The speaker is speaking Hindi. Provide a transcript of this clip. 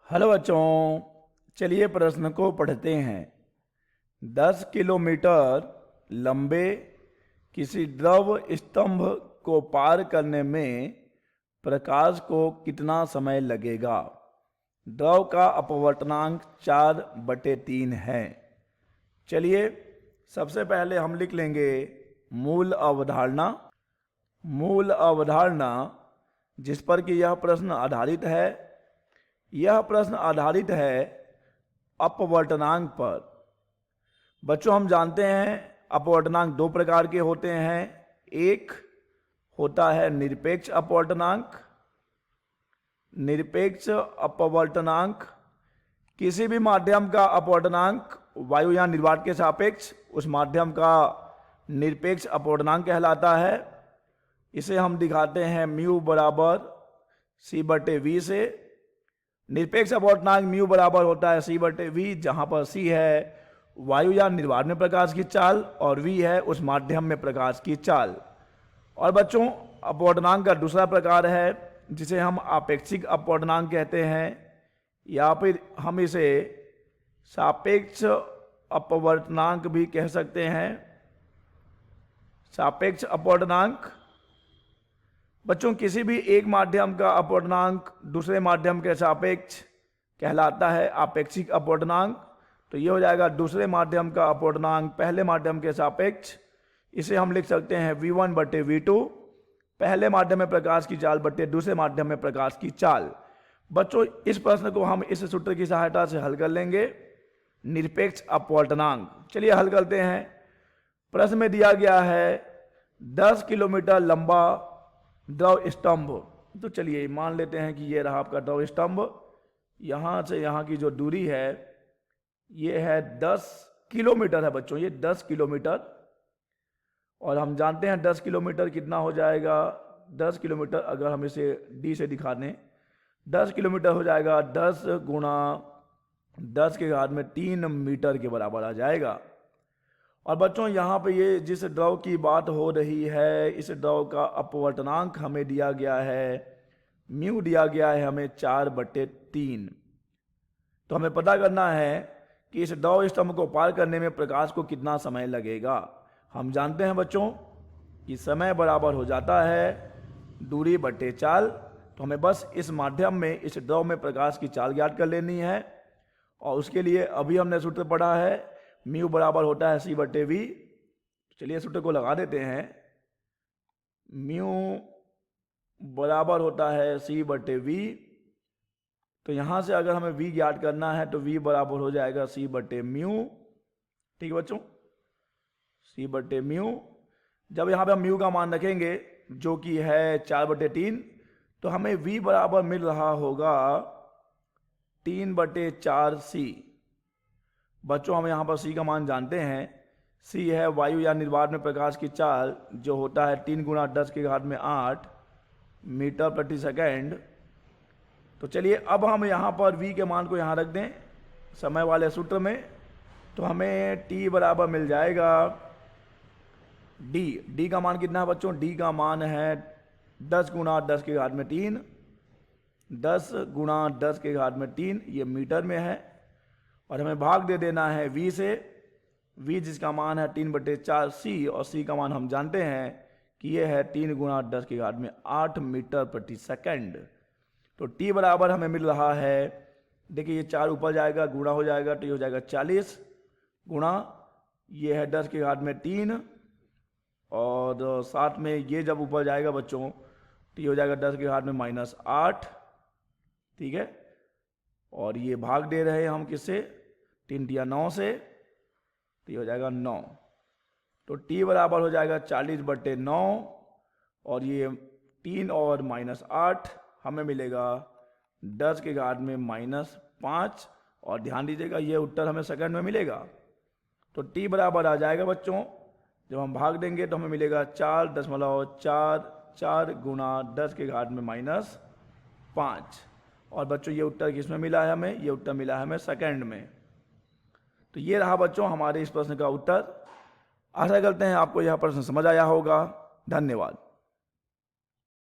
हेलो बच्चों, चलिए प्रश्न को पढ़ते हैं। 10 किलोमीटर लंबे किसी द्रव स्तंभ को पार करने में प्रकाश को कितना समय लगेगा। द्रव का अपवर्तनांक 4/3 है। चलिए सबसे पहले हम लिख लेंगे मूल अवधारणा। मूल अवधारणा जिस पर कि यह प्रश्न आधारित है, यह प्रश्न आधारित है अपवर्तनांक पर। बच्चों हम जानते हैं अपवर्तनांक दो प्रकार के होते हैं। एक होता है निरपेक्ष अपवर्तनांक। निरपेक्ष अपवर्तनांक किसी भी माध्यम का अपवर्तनांक वायु या निर्वात के सापेक्ष उस माध्यम का निरपेक्ष अपवर्तनांक कहलाता है। इसे हम दिखाते हैं म्यू बराबर c/v से। निरपेक्ष अपवर्तनांक म्यू बराबर होता है c/v, जहां पर c है वायु या निर्वात में प्रकाश की चाल और v है उस माध्यम में प्रकाश की चाल। और बच्चों अपवर्तनांक का दूसरा प्रकार है जिसे हम आपेक्षिक अपवर्तनांक कहते हैं, या फिर हम इसे सापेक्ष अपवर्तनांक भी कह सकते हैं। सापेक्ष अपवर्तनांक बच्चों किसी भी एक माध्यम का अपवर्तनांक दूसरे माध्यम के सापेक्ष कहलाता है आपेक्षिक अपवर्तनांक। तो ये हो जाएगा दूसरे माध्यम का अपवर्तनांक पहले माध्यम के सापेक्ष। इसे हम लिख सकते हैं v1/v2, पहले माध्यम में प्रकाश की चाल बट्टे दूसरे माध्यम में प्रकाश की चाल। बच्चों इस प्रश्न को हम इस सूत्र की सहायता से हल कर लेंगे, निरपेक्ष अपवर्तनांक। चलिए हल करते हैं। प्रश्न में दिया गया है 10 किलोमीटर लंबा द्रव स्तंभ। तो चलिए मान लेते हैं कि ये रहा आपका द्रव स्तंभ। यहाँ से यहाँ की जो दूरी है ये है 10 किलोमीटर है बच्चों, ये 10 किलोमीटर। और हम जानते हैं 10 किलोमीटर कितना हो जाएगा। 10 किलोमीटर अगर हम इसे d से दिखा दें, 10 किलोमीटर हो जाएगा 10 गुणा 10 के घात में 3 मीटर के बराबर आ जाएगा। और बच्चों यहाँ पे ये जिस द्रव की बात हो रही है, इस द्रव का अपवर्तनांक हमें दिया गया है, म्यू दिया गया है हमें 4/3। तो हमें पता करना है कि इस द्रव स्तंभ को पार करने में प्रकाश को कितना समय लगेगा। हम जानते हैं बच्चों कि समय बराबर हो जाता है दूरी बट्टे चाल। तो हमें बस इस माध्यम में इस द्रव में प्रकाश की चाल ज्ञात कर लेनी है। और उसके लिए अभी हमने सूत्र पढ़ा है म्यू बराबर होता है c/v। चलिए सूत्र को लगा देते हैं। म्यू बराबर होता है c/v। तो यहां से अगर हमें v ज्ञात करना है तो v बराबर हो जाएगा c/म्यू। ठीक है बच्चों, c/म्यू। जब यहां पे हम म्यू का मान रखेंगे जो कि है 4/3, तो हमें v बराबर मिल रहा होगा 3/4c। बच्चों हम यहाँ पर c का मान जानते हैं। c है वायु या निर्वात में प्रकाश की चाल जो होता है 3 गुणा 10 के घात में 8 मीटर प्रति सेकेंड। तो चलिए अब हम यहाँ पर v के मान को यहाँ रख दें समय वाले सूत्र में। तो हमें t बराबर मिल जाएगा d का मान कितना है बच्चों। d का मान है 10 गुणा 10 के घात में 3, 10 गुणा 10 के घात में 3, ये मीटर में है। और हमें भाग दे देना है v से। v जिसका मान है 3/4c और c का मान हम जानते हैं कि ये है 3 गुणा 10 के घात में 8 मीटर प्रति सेकंड। तो t बराबर हमें मिल रहा है, देखिए ये 4 ऊपर जाएगा गुणा हो जाएगा तो ये हो जाएगा 40 गुणा ये है 10 के घात में 3 और साथ में ये जब ऊपर जाएगा बच्चों तो ये हो जाएगा 10 के घात में -8। ठीक है, और ये भाग दे रहे हैं हम किससे, 3×9 से, तो ये हो जाएगा 9। तो t बराबर हो जाएगा 40/9 और ये 3 और -8 हमें मिलेगा 10 के घात में -5। और ध्यान दीजिएगा ये उत्तर हमें सेकंड में मिलेगा। तो t बराबर आ जाएगा बच्चों, जब हम भाग देंगे तो हमें मिलेगा 4.44 गुणा 10 के घात में -5। और बच्चों ये उत्तर किस में मिला है हमें, ये उत्तर मिला है हमें सेकंड में। तो ये रहा बच्चों हमारे इस प्रश्न का उत्तर। आशा करते हैं आपको यह प्रश्न समझ आया होगा। धन्यवाद।